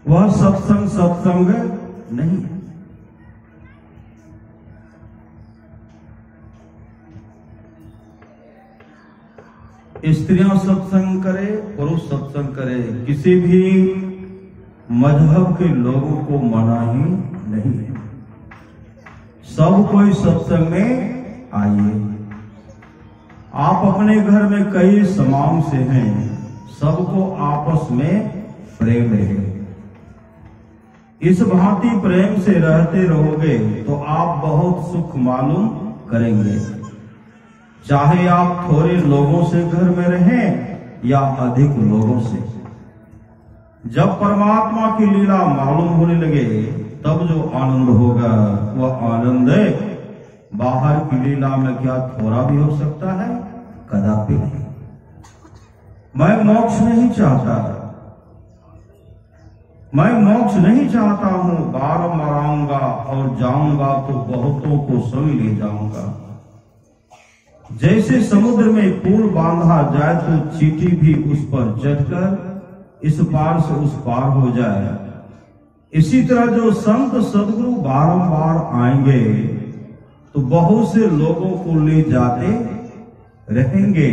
वह सत्संग नहीं है। स्त्रियां सत्संग करे, पुरुष सत्संग करे, किसी भी मजहब के लोगों को मना ही नहीं है। सब कोई सत्संग में आइए। आप अपने घर में कई समाज से हैं, सबको आपस में प्रेम है। इस भांति प्रेम से रहते रहोगे तो आप बहुत सुख मालूम करेंगे, चाहे आप थोड़े लोगों से घर में रहें या अधिक लोगों से। जब परमात्मा की लीला मालूम होने लगे तब जो आनंद होगा वह आनंद बाहर की लीला में क्या थोड़ा भी हो सकता है? कदापि नहीं। मैं मोक्ष नहीं चाहता, मैं मोक्ष नहीं चाहता हूं। बारंबार आऊंगा और जाऊंगा तो बहुतों को संग ले जाऊंगा। जैसे समुद्र में पुल बांधा जाए तो चींटी भी उस पर चढ़कर इस पार से उस पार हो जाए, इसी तरह जो संत सदगुरु बारंबार आएंगे तो बहुत से लोगों को ले जाते रहेंगे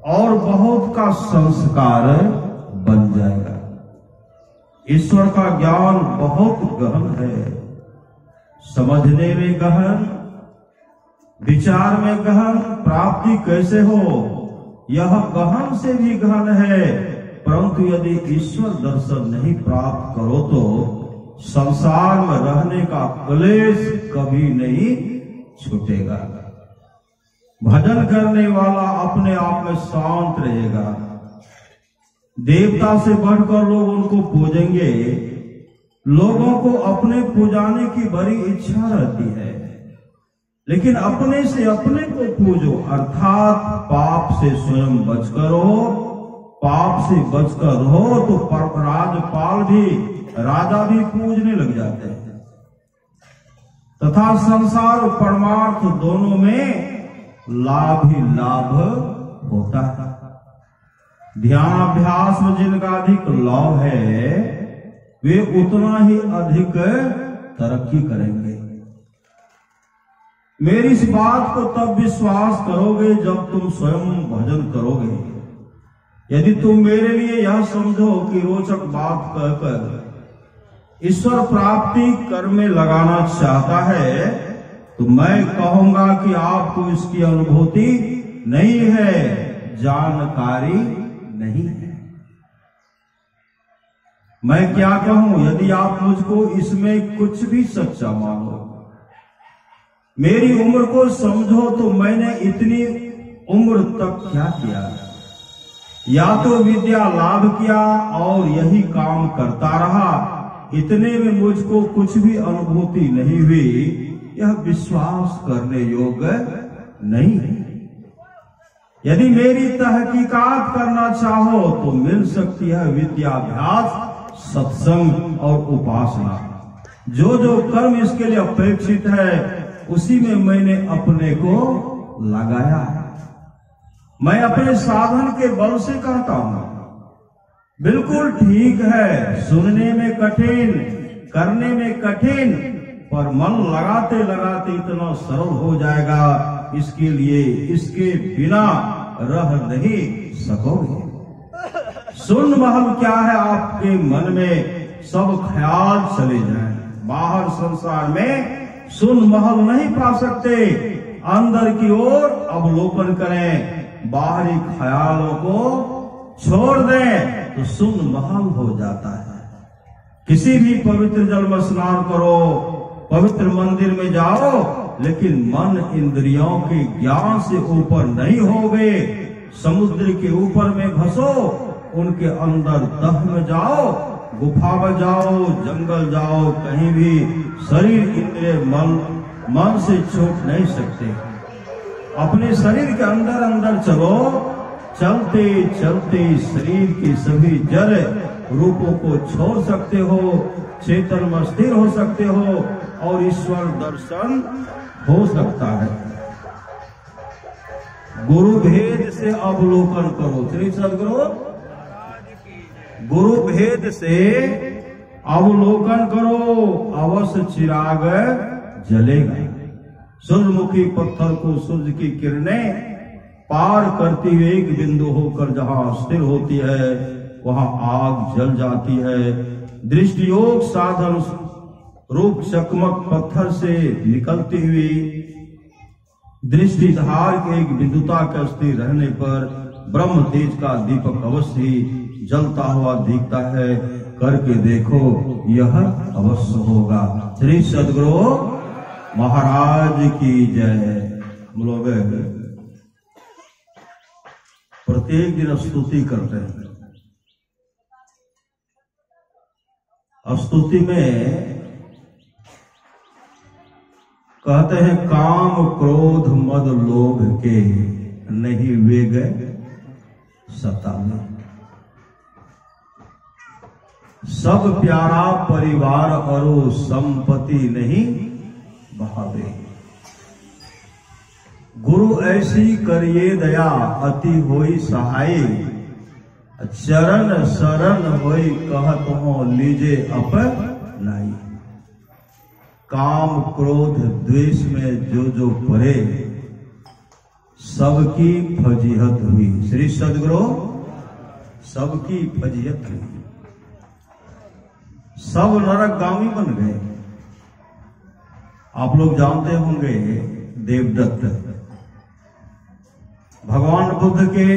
और बहुत का संस्कार बन जाएगा। ईश्वर का ज्ञान बहुत गहन है, समझने में गहन, विचार में गहन, प्राप्ति कैसे हो यह गहन से भी गहन है। परंतु यदि ईश्वर दर्शन नहीं प्राप्त करो तो संसार में रहने का क्लेश कभी नहीं छूटेगा। भजन करने वाला अपने आप में शांत रहेगा। देवता से बढ़कर लोग उनको पूजेंगे। लोगों को अपने पूजाने की बड़ी इच्छा रहती है, लेकिन अपने से अपने को पूजो, अर्थात पाप से स्वयं बचकर रहो। पाप से बचकर रहो तो राजपाल भी, राजा भी पूजने लग जाते हैं। तथा संसार और परमार्थ दोनों में लाभ ही लाभ होता है। ध्यानाभ्यास में जिनका अधिक लाभ है वे उतना ही अधिक तरक्की करेंगे। मेरी इस बात को तब विश्वास करोगे जब तुम स्वयं भजन करोगे। यदि तुम मेरे लिए यह समझो कि रोचक बात कहकर ईश्वर प्राप्ति कर में लगाना चाहता है तो मैं कहूंगा कि आपको इसकी अनुभूति नहीं है, जानकारी नहीं है। मैं क्या कहूं? यदि आप मुझको इसमें कुछ भी सच्चा मानो, मेरी उम्र को समझो तो मैंने इतनी उम्र तक क्या किया? या तो विद्या लाभ किया और यही काम करता रहा, इतने में मुझको कुछ भी अनुभूति नहीं हुई, यह विश्वास करने योग्य नहीं है। यदि मेरी तहकीकात करना चाहो तो मिल सकती है विद्याभ्यास, सत्संग और उपासना। जो जो कर्म इसके लिए अपेक्षित है उसी में मैंने अपने को लगाया है। मैं अपने साधन के बल से कहता हूं, बिल्कुल ठीक है, सुनने में कठिन, करने में कठिन, पर मन लगाते लगाते इतना सरल हो जाएगा, इसके लिए इसके बिना रह नहीं सकोगे। सुन महल क्या है आपके मन में, सब ख्याल चले जाएं। बाहर संसार में सुन महल नहीं पा सकते। अंदर की ओर अवलोकन करें, बाहरी ख्यालों को छोड़ दें तो सुन महल हो जाता है। किसी भी पवित्र जल में स्नान करो, पवित्र मंदिर में जाओ, लेकिन मन इंद्रियों के ज्ञान से ऊपर नहीं हो गए। समुद्र के ऊपर में घसो, उनके अंदर दह में जाओ, गुफा में जाओ, जंगल जाओ, कहीं भी शरीर इंद्रिय मन से छूट नहीं सकते। अपने शरीर के अंदर अंदर चलो, चलते चलते शरीर के सभी जड़ रूपों को छोड़ सकते हो, चेतन में स्थिर हो सकते हो और ईश्वर दर्शन हो सकता है। गुरु भेद से अवलोकन करो। श्री सदगुरु गुरु भेद से अवलोकन करो, अवश्य चिराग जलेगा। सूर्यमुखी पत्थर को सूर्य की किरणें पार करती हुई एक बिंदु होकर जहां स्थिर होती है वहां आग जल जाती है। दृष्टि योग साधन रूप चकमक पत्थर से निकलती हुई दृष्टिधार के एक बिंदुता के स्थिर रहने पर ब्रह्म तेज का दीपक अवश्य ही जलता हुआ दिखता है। करके देखो, यह अवश्य होगा। श्री सद्गुरु महाराज की जय। हम लोग प्रत्येक दिन स्तुति करते हैं। स्तुति में कहते हैं काम क्रोध मद लोभ के नहीं वेग सतावे, सब प्यारा परिवार अरो संपत्ति नहीं बहावे। गुरु ऐसी करिए दया अति होई सहाय, चरण शरण होई कहत हो लीजे अपनाई। काम क्रोध द्वेष में जो परे सबकी फजीहत हुई। श्री सद्गुरु सबकी फजीहत हुई, सब नरकगामी बन गए। आप लोग जानते होंगे देवदत्त भगवान बुद्ध के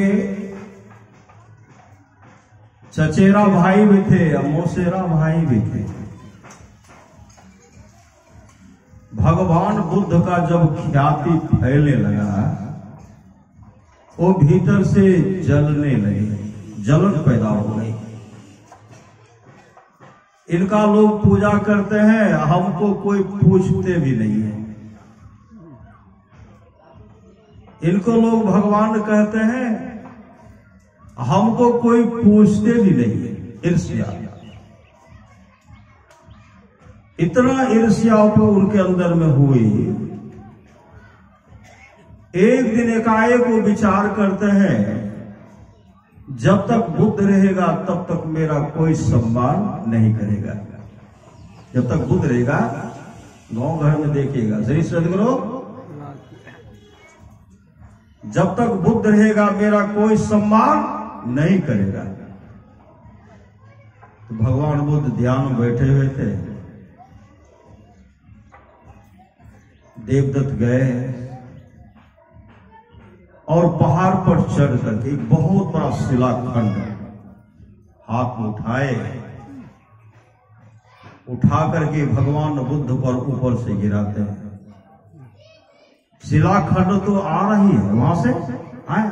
चचेरा भाई भी थे और मौसेरा भाई भी थे। भगवान बुद्ध का जब ख्याति फैलने लगा वो भीतर से जलने लगे, जलन पैदा हो गई। इनका लोग पूजा करते हैं, हमको कोई पूछते भी नहीं है। इनको लोग भगवान कहते हैं, हमको कोई पूछते भी नहीं है। ईर्ष्या, इतना ईर्ष्या उनके अंदर में हुई। एक दिन एकाएक वो विचार करते हैं, जब तक बुद्ध रहेगा तब तक मेरा कोई सम्मान नहीं करेगा। जब तक बुद्ध रहेगा, गांव घर में देखिएगा श्री सद्गुरु, जब तक बुद्ध रहेगा मेरा कोई सम्मान नहीं करेगा। तो भगवान बुद्ध ध्यान में बैठे हुए थे। देवदत्त गए और पहाड़ पर चढ़ करके एक बहुत बड़ा शिलाखंड हाथ में उठा करके भगवान बुद्ध पर ऊपर से गिराते हैं। शिलाखंड तो आ रही है वहां से आए,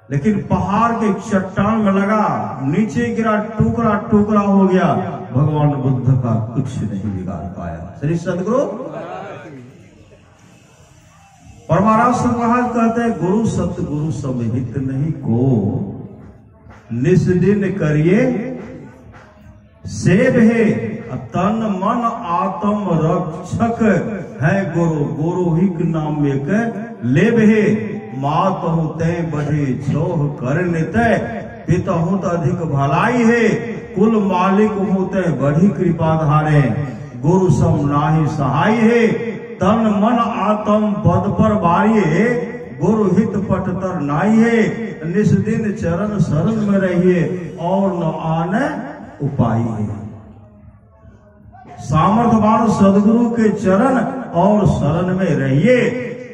लेकिन पहाड़ के चट्टान में लगा, नीचे गिरा, टुकड़ा टुकड़ा हो गया। भगवान बुद्ध का कुछ नहीं बिगाड़ पाया। श्री सद्गुरु परमाराष्ट्र महाराज कहते हैं, गुरु सतगुरु समहित नहीं को, निस्दिन करिए सेव है, तन मन आत्म रक्षक है गुरु। गुरु ही नाम एक लेब है, मात होते बढ़े छोह करने तय, पिता हो तो अधिक भलाई है, कुल मालिक होते बढ़ी कृपा धारे। गुरु सम नाही सहाय है, तन मन आत्म पद पर बारिये, गुरु हित पट तर नाई है। निस्दिन चरण शरण में रहिए और न आने उपाय है। सामर्थ्यवान सदगुरु के चरण और शरण में रहिए।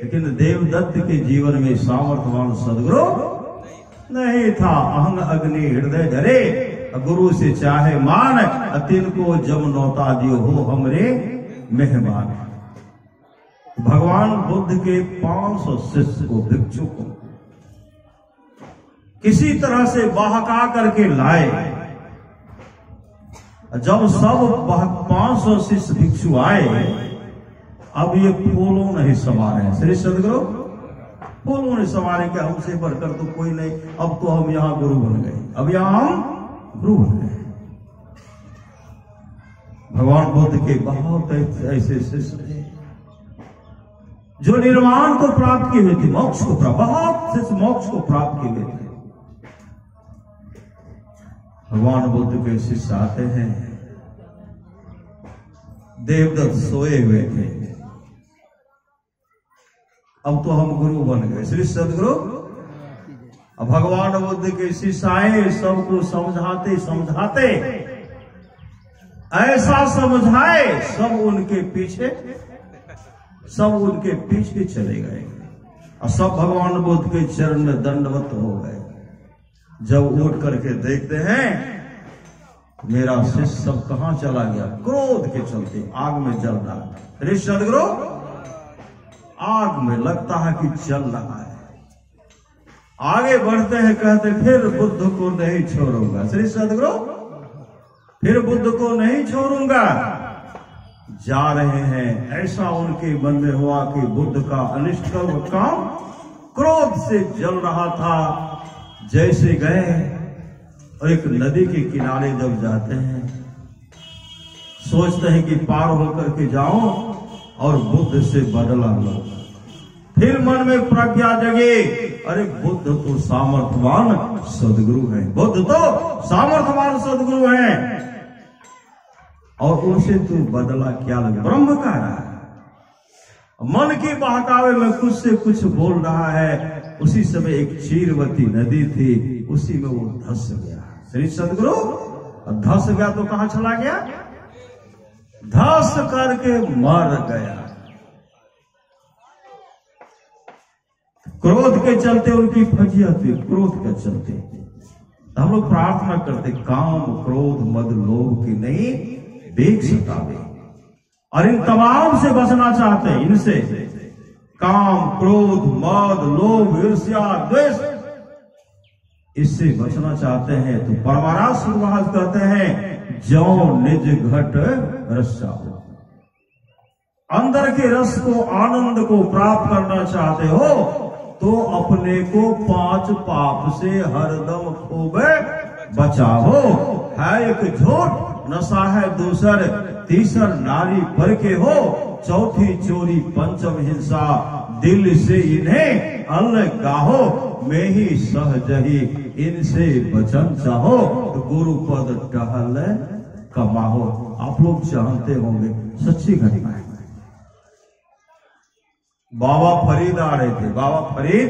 लेकिन देवदत्त के जीवन में सामर्थ्यवान सदगुरु नहीं था। अहंग अग्नि हृदय धरे, गुरु से चाहे मान, अतिन को जम नौता दियो हो हमरे मेहमान। भगवान बुद्ध के 500 शिष्य को, भिक्षु को किसी तरह से बहका करके लाए। जब सब 500 शिष्य भिक्षु आए, अब ये फूलों नहीं संवारे। श्री सद्गुरु फूलों नहीं संवारे कि हमसे बढ़कर तो कोई नहीं, अब तो हम यहाँ गुरु बन गए, अब यहाँ हम गुरु बन गए। भगवान बुद्ध के बहुत ऐसे शिष्य थे जो निर्वाण को प्राप्त किए हुए थे, मोक्ष को प्राप्त, बहुत शिष्य मोक्ष को प्राप्त किए हुए थे। भगवान बुद्ध के शिष्य आते हैं। देवदत्त सोए हुए थे। अब तो हम गुरु बन गए, श्री सदगुरु। अब भगवान बुद्ध के शिष्य आए, सबको समझाते समझाते ऐसा समझाए सब उनके पीछे चले गए और सब भगवान बुद्ध के चरण में दंडवत हो गए। जब उठ करके देखते हैं मेरा शिष्य सब कहां चला गया, क्रोध के चलते आग में जल रहा। अरे सदगुरु, आग में लगता है कि जल रहा है। आगे बढ़ते हैं, कहते फिर बुद्ध को नहीं छोड़ूंगा। श्री सदगुरु, फिर बुद्ध को नहीं छोड़ूंगा। जा रहे हैं, ऐसा उनके मन में हुआ कि बुद्ध का अनिष्ट काम क्रोध से जल रहा था। जैसे गए और एक नदी के किनारे जब जाते हैं, सोचते हैं कि पार होकर के जाओ और बुद्ध से बदला लो। फिर मन में प्रज्ञा जगे, अरे बुद्ध तो सामर्थ्यवान सदगुरु है, बुद्ध तो सामर्थ्यवान सदगुरु है, और उनसे तू बदला क्या लगे। ब्रह्म का रहा मन की बहकावे में कुछ से कुछ बोल रहा है। उसी समय एक चीरवती नदी थी, उसी में वो धंस गया। श्री सदगुरु, धंस गया तो कहां चला गया, धंस करके मर गया। क्रोध के चलते उनकी फजीहत हुई, क्रोध के चलते। हम लोग प्रार्थना करते, काम क्रोध मद लोभ की नहीं देख सतावे, और इन तमाम से बचना चाहते हैं। इनसे काम क्रोध मद लोभ ईर्ष्या द्वेष, इससे बचना चाहते हैं तो परमारास शुरुआत करते हैं, जो निज घट रसा हो। अंदर के रस को आनंद को प्राप्त करना चाहते हो तो अपने को 5 पाप से हरदम खूबे बचाओ। है एक झूठ, नशा है दूसर, तीसर नारी पर के हो, चौथी चोरी, पंचम हिंसा, दिल से इन्हें अलगाहो, मैं ही सहज ही इनसे बचन चाहो, तो गुरु पद टहल कमाहो। आप लोग जानते होंगे, सच्ची घटना है। बाबा फरीद आ रहे थे, बाबा फरीद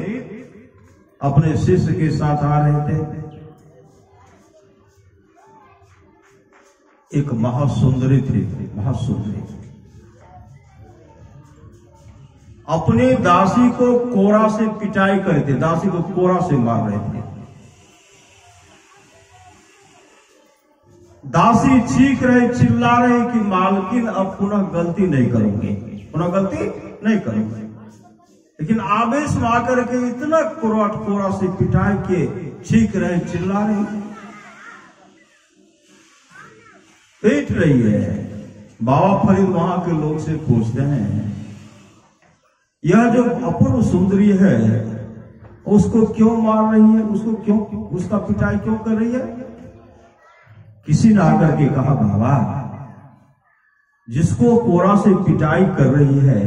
अपने शिष्य के साथ आ रहे थे। एक महासुंदरी थी, महासुंदरी अपनी दासी को कोड़ा से पिटाई करे थे, दासी को कोड़ा से मार रहे थे। दासी चीख रहे, चिल्ला रहे कि मालकिन अब पुनः गलती नहीं करूंगी, पुनः गलती नहीं करूंगी। लेकिन आवेश में आकर के इतना कोड़ा से पिटाई के चीख रहे, चिल्ला रहे, पीट रही है। बाबा फरीद वहां के लोग से पूछते हैं, यह जो अपूर्व सुंदरी है उसको क्यों मार रही है, उसको क्यों, उसका पिटाई क्यों कर रही है। किसी ने आकर के कहा, बाबा जिसको कोड़ा से पिटाई कर रही है,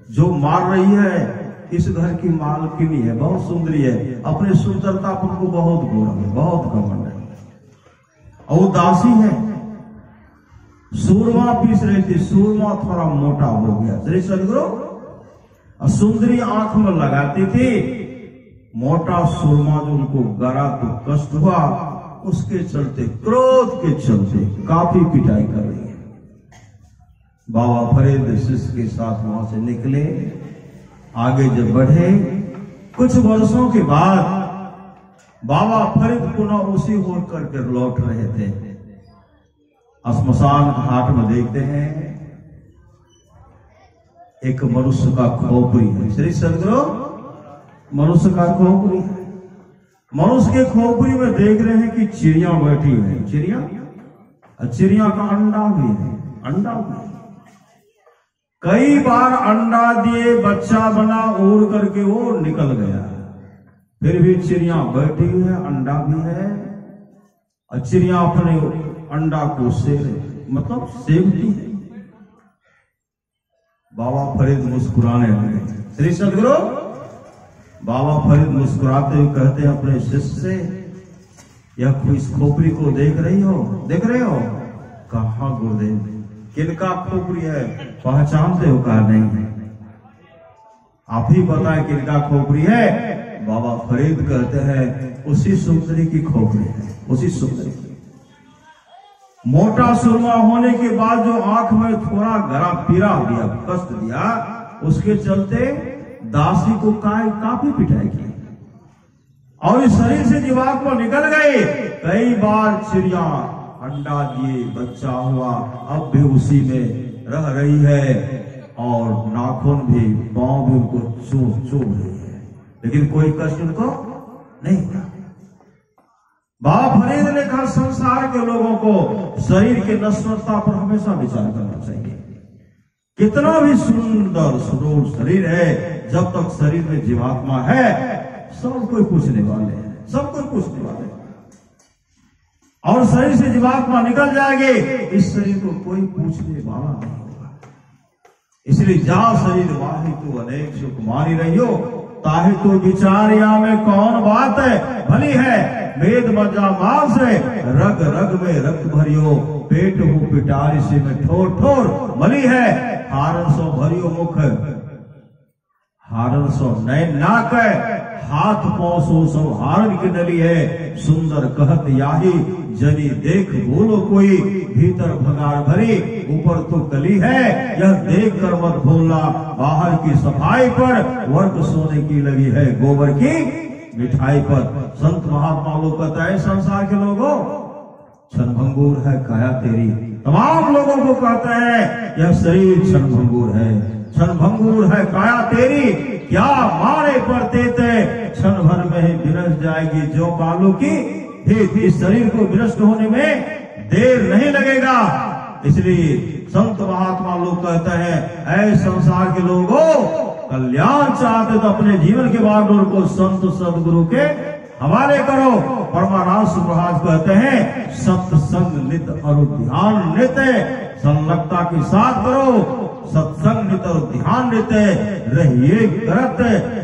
जो मार रही है, इस घर की मालकिनी है, बहुत सुंदरी है, अपने सुंदरता पर को बहुत गौरव है, बहुत घमंड है, और वो दासी है। सूरमा पीस रही थी, सूरमा थोड़ा मोटा हो गया। श्री सदगुरु, सुंदरी आंख में लगाती थी, मोटा सूरमा जो उनको गरा तो कष्ट हुआ, उसके चलते, क्रोध के चलते काफी पिटाई कर रही है। बाबा फरीद शिष्य के साथ वहां से निकले, आगे जब बढ़े, कुछ वर्षों के बाद बाबा फरीद पुनः उसी होर करके लौट रहे थे। श्मशान घाट में देखते हैं एक मनुष्य का खोपड़ी है। श्री सदगुरु, मनुष्य का खोपड़ी है। मनुष्य के खोपड़ी में देख रहे हैं कि चिड़िया बैठी है, चिड़िया का अंडा भी है, अंडा भी है। कई बार अंडा दिए, बच्चा बना, उड़ करके वो निकल गया, फिर भी चिड़िया बैठी है, अंडा भी है, और चिड़िया अपने अंडा को मतलब सेवती है। बाबा फरीद मुस्कुराने लगे। श्री सदगुरु, बाबा फरीद मुस्कुराते हुए कहते हैं अपने शिष्य से, यह इस खोपड़ी को देख रही हो, देख रहे हो? कहा गुरुदेव, किनका खोपड़ी है? पहचानते हो? कहा नहीं। आप ही बताएं किनका खोपड़ी है? बाबा फरीद कहते हैं उसी सुंदरी की खोपड़ी है, उसी सुंदरी की। मोटा सुरमा होने के बाद जो आंख में थोड़ा गरा पीड़ा दिया, कष्ट दिया, उसके चलते दासी को काफी पिटाई की और इस शरीर से जीवात्मा निकल गई। कई बार चिड़िया अंडा दिए, बच्चा हुआ, अब भी उसी में रह रही है और नाखून भी, पांव भी उनको चुभ रही है, लेकिन कोई कष्ट उनको नहीं हुआ। बाबा फरीद ने कहा संसार के लोगों को शरीर के नश्वरता पर हमेशा विचार करना चाहिए। कितना भी सुंदर सुडौल शरीर है, जब तक शरीर में जीवात्मा है सब कोई पूछने वाले हैं, सब कोई पूछने वाले हैं। और शरीर से जीवात्मा निकल जाएगी, इस शरीर को कोई पूछने वाला नहीं होगा। इसलिए जा शरीर वाही तू अनेक सुख मानी रहियो, ताहे तो विचारिया में कौन बात है भली है। वेद मजा मांस है, रग रग में रक्त भरियो, पेट हो पिटारी से में ठोर ठोर मली है। हारण सो भरियो मुख, हारण सो नैन नाक है, हाथ पांव सो सब हारण की नली है। सुंदर कहत याही जनी देख बोलो कोई, भीतर भगार भरी ऊपर तो कली है। यह देख कर मत भूलना बाहर की सफाई पर, वर्क सोने की लगी है गोबर की मिठाई पर। संत महात्मा लोग कहता है संसार के लोगों क्षणभंगुर है काया तेरी। तमाम लोगों को कहते हैं यह शरीर क्षणभंगुर है, क्षणभंगुर है काया तेरी। क्या मारे पड़ते थे, क्षण भर में ही विनष्ट जाएगी जो बालों की हित। इस शरीर को विनष्ट होने में देर नहीं लगेगा। इसलिए संत महात्मा लोग कहते हैं ऐ संसार के लोगों, कल्याण चाहते तो अपने जीवन के बागडोर को संत सदगुरु के हवाले करो। परमारास महाराज कहते हैं सत्संग नित और ध्यान नित संलग्नता के साथ करो। सत्संग नित और ध्यान नित रहिए करत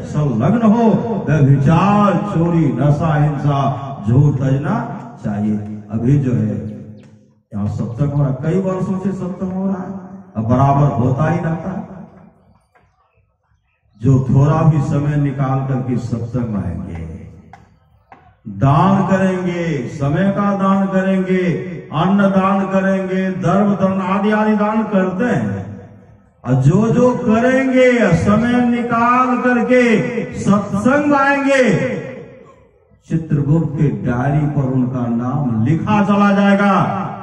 संलग्न हो। व्यभिचार चोरी नशा हिंसा झूठ तजना चाहिए। अभी जो है यहाँ सत्संग हो रहा, कई वर्षों से सत्संग हो रहा है, अब बराबर होता ही रहता है। जो थोड़ा भी समय निकाल करके सत्संग आएंगे, दान करेंगे, समय का दान करेंगे, अन्न दान करेंगे, धर्म दान आदि आदि दान करते हैं। और जो करेंगे समय निकाल करके सत्संग आएंगे, चित्रगुप्त के डायरी पर उनका नाम लिखा चला जाएगा।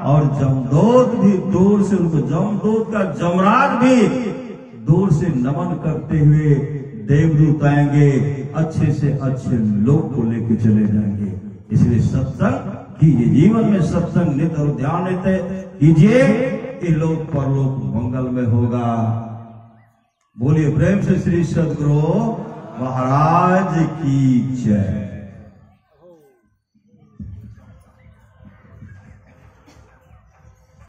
और जमदूत भी दूर से उनको, जमदूत का जमराज भी दूर से नमन करते हुए देवदूत आएंगे, अच्छे से अच्छे लोग को लेके चले जाएंगे। इसलिए सत्संग कीजिए, जीवन में सत्संग नित और ध्यान नित कीजिए, इलोक परलोक मंगल में होगा। बोलिए प्रेम से श्री सदगुरु महाराज की जय।